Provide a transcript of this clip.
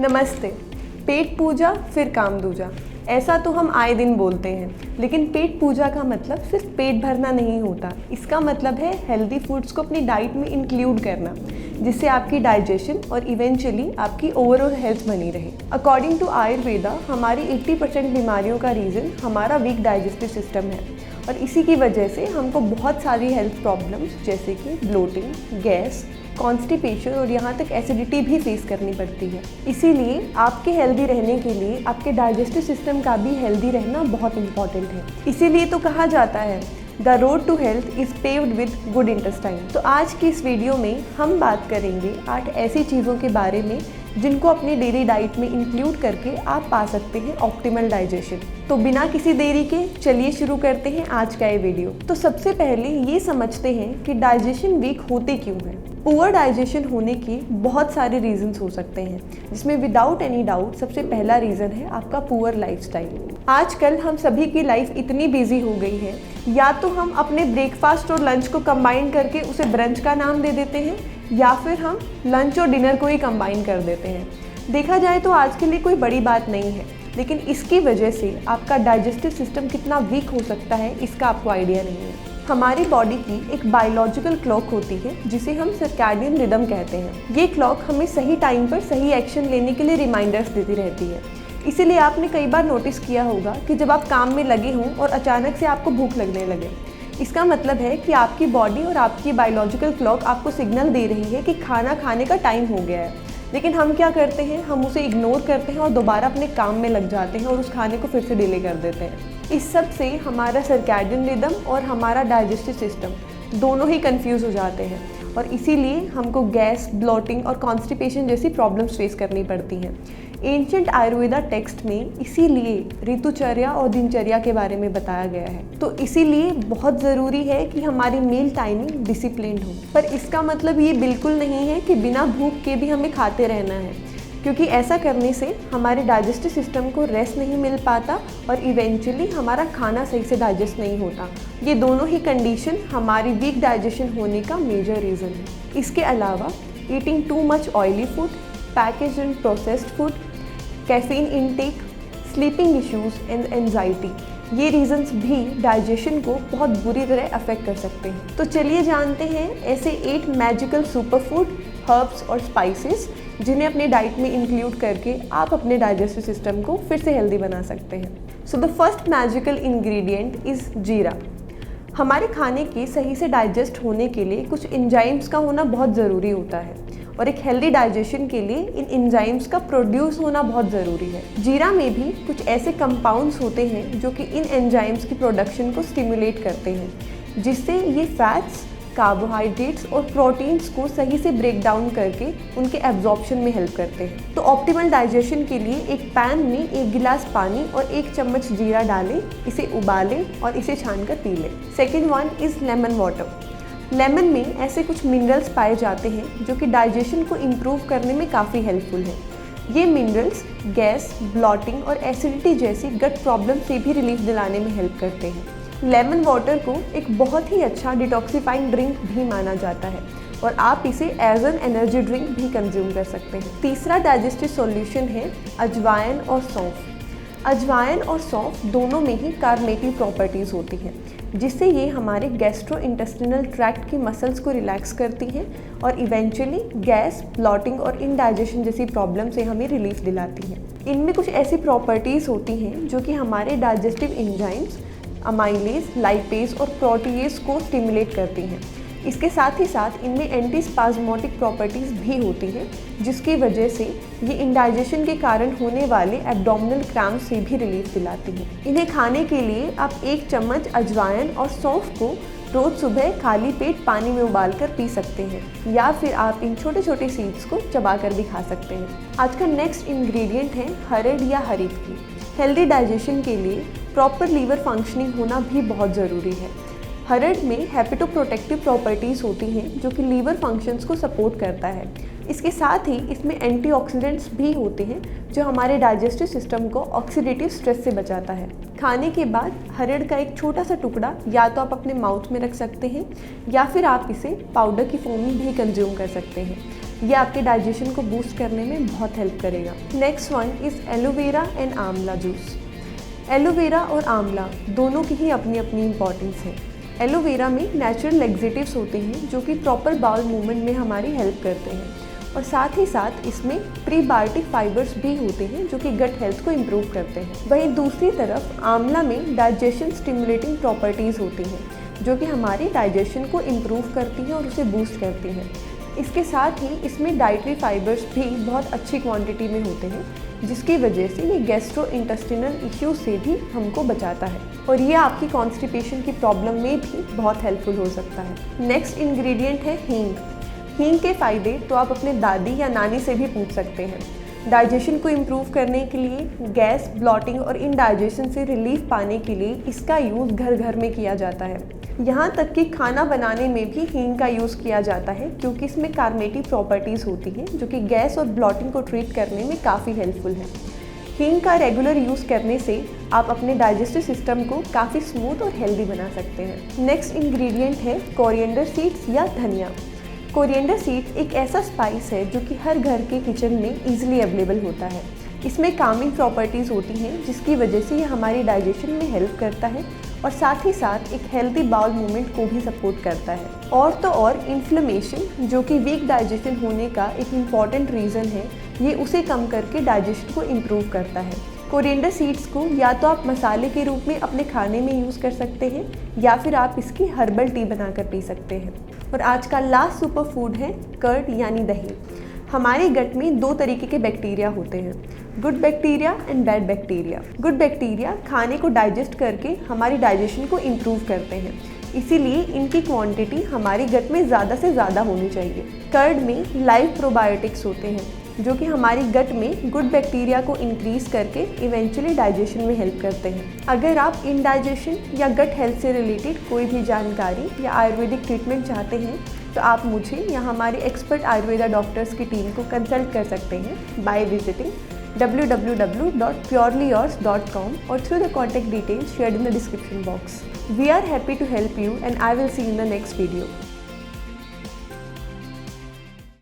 नमस्ते। पेट पूजा फिर काम दूजा, ऐसा तो हम आए दिन बोलते हैं, लेकिन पेट पूजा का मतलब सिर्फ पेट भरना नहीं होता। इसका मतलब है हेल्दी फूड्स को अपनी डाइट में इंक्लूड करना, जिससे आपकी डाइजेशन और इवेंचुअली आपकी ओवरऑल हेल्थ बनी रहे। अकॉर्डिंग टू आयुर्वेदा, हमारी 80% बीमारियों का रीज़न हमारा वीक डाइजेस्टिव सिस्टम है, और इसी की वजह से हमको बहुत सारी हेल्थ प्रॉब्लम्स जैसे कि ब्लोटिंग, गैस, कॉन्स्टिपेशन और यहाँ तक एसिडिटी भी फेस करनी पड़ती है। इसीलिए आपके हेल्दी रहने के लिए आपके डाइजेस्टिव सिस्टम का भी हेल्दी रहना बहुत इंपॉर्टेंट है। इसीलिए तो कहा जाता है the road to health is paved with good intestine. तो आज की इस वीडियो में हम बात करेंगे 8 ऐसी चीज़ों के बारे में जिनको अपनी डेली डाइट में इंक्लूड करके आप पा सकते हैं ऑप्टिमल डाइजेशन। तो बिना किसी देरी के चलिए शुरू करते हैं आज का ये वीडियो। तो सबसे पहले ये समझते हैं कि डाइजेशन वीक होते क्यों हैं। पुअर डाइजेशन होने के बहुत सारे रीजंस हो सकते हैं, जिसमें विदाउट एनी डाउट सबसे पहला रीज़न है आपका पुअर लाइफस्टाइल। आजकल हम सभी की लाइफ इतनी बिजी हो गई है, या तो हम अपने ब्रेकफास्ट और लंच को कंबाइन करके उसे ब्रंच का नाम दे देते हैं, या फिर हम लंच और डिनर को ही कंबाइन कर देते हैं। देखा जाए तो आज के लिए कोई बड़ी बात नहीं है, लेकिन इसकी वजह से आपका डाइजेस्टिव सिस्टम कितना वीक हो सकता है इसका आपको आइडिया नहीं है। हमारी बॉडी की एक बायोलॉजिकल क्लॉक होती है जिसे हम सर्कैडियन रिदम कहते हैं। ये क्लॉक हमें सही टाइम पर सही एक्शन लेने के लिए रिमाइंडर्स देती रहती है। इसीलिए आपने कई बार नोटिस किया होगा कि जब आप काम में लगे हों और अचानक से आपको भूख लगने लगे, इसका मतलब है कि आपकी बॉडी और आपकी बायोलॉजिकल क्लॉक आपको सिग्नल दे रही है कि खाना खाने का टाइम हो गया है। लेकिन हम क्या करते हैं, हम उसे इग्नोर करते हैं और दोबारा अपने काम में लग जाते हैं और उस खाने को फिर से डिले कर देते हैं। इस सब से हमारा सर्कैडियन रिदम और हमारा डाइजेस्टिव सिस्टम दोनों ही कंफ्यूज हो जाते हैं, और इसीलिए हमको गैस, ब्लोटिंग और कॉन्स्टिपेशन जैसी प्रॉब्लम्स फेस करनी पड़ती हैं। एंशिएंट आयुर्वेदा टेक्स्ट में इसीलिए ऋतुचर्या और दिनचर्या के बारे में बताया गया है। तो इसीलिए बहुत ज़रूरी है कि हमारी मील टाइमिंग डिसिप्लिन्ड हो। पर इसका मतलब ये बिल्कुल नहीं है कि बिना भूख के भी हमें खाते रहना है, क्योंकि ऐसा करने से हमारे डाइजेस्टिव सिस्टम को रेस्ट नहीं मिल पाता और इवेंचुअली हमारा खाना सही से डाइजेस्ट नहीं होता। ये दोनों ही कंडीशन हमारी वीक डाइजेशन होने का मेजर रीज़न है। इसके अलावा eating too much oily food, packaged and processed food, caffeine intake, sleeping issues and anxiety, ये रीजंस भी डाइजेशन को बहुत बुरी तरह अफेक्ट कर सकते हैं। तो चलिए जानते हैं ऐसे 8 मैजिकल सुपर फूड, हर्ब्स और स्पाइसेस जिन्हें अपने डाइट में इंक्लूड करके आप अपने डाइजेस्टिव सिस्टम को फिर से हेल्दी बना सकते हैं। So the first magical ingredient is जीरा। हमारे खाने के सही से डाइजेस्ट होने के लिए कुछ एंजाइम्स का होना बहुत ज़रूरी होता है, और एक हेल्दी डाइजेशन के लिए इन एंजाइम्स का प्रोड्यूस होना बहुत ज़रूरी है। जीरा में भी कुछ ऐसे कंपाउंड्स होते हैं जो कि इन एंजाइम्स की प्रोडक्शन को स्टिमुलेट करते हैं, जिससे ये फैट्स, कार्बोहाइड्रेट्स और प्रोटीन्स को सही से ब्रेक डाउन करके उनके एब्जॉर्प्शन में हेल्प करते हैं। तो ऑप्टिमल डाइजेशन के लिए एक पैन में 1 गिलास पानी और 1 चम्मच जीरा डालें, इसे उबालें और इसे छानकर पी लें। Second one is lemon water. Lemon में ऐसे कुछ मिनरल्स पाए जाते हैं जो कि डाइजेशन को इम्प्रूव करने में काफ़ी हेल्पफुल हैं। ये मिनरल्स गैस, ब्लॉटिंग और एसिडिटी जैसी गट प्रॉब्लम से भी रिलीफ दिलाने में हेल्प करते हैं। लेमन वाटर को एक बहुत ही अच्छा डिटॉक्सिफाइंग ड्रिंक भी माना जाता है, और आप इसे एज एन एनर्जी ड्रिंक भी कंज्यूम कर सकते हैं। तीसरा डाइजेस्टिव सॉल्यूशन है अजवाइन और सौंफ। अजवाइन और सौंफ दोनों में ही कार्बमेटिव प्रॉपर्टीज़ होती हैं, जिससे ये हमारे गैस्ट्रो इंटेस्टिनल ट्रैक्ट की मसल्स को रिलैक्स करती हैं और इवेंचुअली गैस, ब्लॉटिंग और इनडाइजेशन जैसी प्रॉब्लम से हमें रिलीफ दिलाती हैं। इनमें कुछ ऐसी प्रॉपर्टीज़ होती हैं जो कि हमारे डाइजेस्टिव एंजाइम्स अमाइलेज, लाइपेज और प्रोटीएज को स्टिमुलेट करती हैं। इसके साथ ही साथ इनमें एंटीस्पाज्मोटिक प्रॉपर्टीज़ भी होती हैं, जिसकी वजह से ये इंडाइजेशन के कारण होने वाले एब्डोमिनल क्रैम्प से भी रिलीफ दिलाती हैं। इन्हें खाने के लिए आप 1 चम्मच अजवाइन और सौंफ को रोज़ सुबह खाली पेट पानी में उबालकर पी सकते हैं, या फिर आप इन छोटे छोटे सीड्स को चबाकर भी खा सकते हैं। आज का नेक्स्ट इंग्रेडिएंट है हरड़ या हरीत की। हेल्दी डाइजेशन के लिए प्रॉपर लीवर फंक्शनिंग होना भी बहुत ज़रूरी है। हरड़ में हेपेटोप्रोटेक्टिव प्रॉपर्टीज़ होती हैं जो कि लीवर फंक्शंस को सपोर्ट करता है। इसके साथ ही इसमें एंटीऑक्सीडेंट्स भी होते हैं जो हमारे डाइजेस्टिव सिस्टम को ऑक्सीडेटिव स्ट्रेस से बचाता है। खाने के बाद हरड़ का एक छोटा सा टुकड़ा या तो आप अपने माउथ में रख सकते हैं, या फिर आप इसे पाउडर की फॉर्म में भी कंज्यूम कर सकते हैं। ये आपके डाइजेशन को बूस्ट करने में बहुत हेल्प करेगा। Next one is aloe vera and आंवला जूस। एलोवेरा और आंवला दोनों की ही अपनी अपनी इम्पॉर्टेंस है। एलोवेरा में नेचुरल लैक्सेटिव्स होते हैं जो कि प्रॉपर बाउल मूवमेंट में हमारी हेल्प करते हैं, और साथ ही साथ इसमें प्रीबायोटिक फाइबर्स भी होते हैं जो कि गट हेल्थ को इम्प्रूव करते हैं। वहीं दूसरी तरफ आंवला में डाइजेशन स्टिमुलेटिंग प्रॉपर्टीज़ होती हैं जो कि हमारी डाइजेशन को इम्प्रूव करती हैं और उसे बूस्ट करती हैं। इसके साथ ही इसमें डाइटरी फाइबर्स भी बहुत अच्छी क्वांटिटी में होते हैं, जिसकी वजह से ये गैस्ट्रो इंटेस्टिनल इश्यूज से भी हमको बचाता है, और ये आपकी कॉन्स्टिपेशन की प्रॉब्लम में भी बहुत हेल्पफुल हो सकता है। नेक्स्ट इंग्रेडिएंट है हींग। हींग के फ़ायदे तो आप अपने दादी या नानी से भी पूछ सकते हैं। डाइजेशन को इम्प्रूव करने के लिए, गैस, ब्लॉटिंग और इनडाइजेशन से रिलीफ पाने के लिए इसका यूज़ घर घर में किया जाता है। यहाँ तक कि खाना बनाने में भी हींग का यूज़ किया जाता है, क्योंकि इसमें कार्मेटिव प्रॉपर्टीज़ होती हैं जो कि गैस और ब्लॉटिंग को ट्रीट करने में काफ़ी हेल्पफुल है। हींग का रेगुलर यूज़ करने से आप अपने डाइजेस्टिव सिस्टम को काफ़ी स्मूथ और हेल्दी बना सकते हैं। नेक्स्ट इंग्रेडिएंट है कोरिएंडर सीड्स या धनिया। कोरिएंडर सीड्स एक ऐसा स्पाइस है जो कि हर घर के किचन में ईजिली अवेलेबल होता है। इसमें कामिंग प्रॉपर्टीज़ होती हैं जिसकी वजह से ये हमारी डाइजेशन में हेल्प करता है, और साथ ही साथ एक हेल्दी बाउल मूवमेंट को भी सपोर्ट करता है। और तो और इन्फ्लेमेशन, जो कि वीक डाइजेशन होने का एक इम्पॉर्टेंट रीज़न है, ये उसे कम करके डाइजेशन को इम्प्रूव करता है। कोरिएंडर सीड्स को या तो आप मसाले के रूप में अपने खाने में यूज़ कर सकते हैं, या फिर आप इसकी हर्बल टी बनाकर पी सकते हैं। और आज का लास्ट सुपर फूड है कर्ड यानी दही। हमारे गट में दो तरीके के बैक्टीरिया होते हैं, good bacteria and bad bacteria. Good bacteria खाने को डाइजेस्ट करके हमारी डाइजेशन को इम्प्रूव करते हैं, इसीलिए इनकी क्वांटिटी हमारे गट में ज़्यादा से ज़्यादा होनी चाहिए। कर्ड में लाइव प्रोबायोटिक्स होते हैं जो कि हमारी गट में गुड बैक्टीरिया को इंक्रीज करके इवेंचुअली डाइजेशन में हेल्प करते हैं। अगर आप इंडाइजेशन या गट हेल्थ से रिलेटेड कोई भी जानकारी या आयुर्वेदिक ट्रीटमेंट चाहते हैं तो आप मुझे या हमारे एक्सपर्ट आयुर्वेदा डॉक्टर्स की टीम को कंसल्ट कर सकते हैं by visiting www.purelyyours.com or through the contact details shared in the description box. We are happy to help you and I will see you in the next video.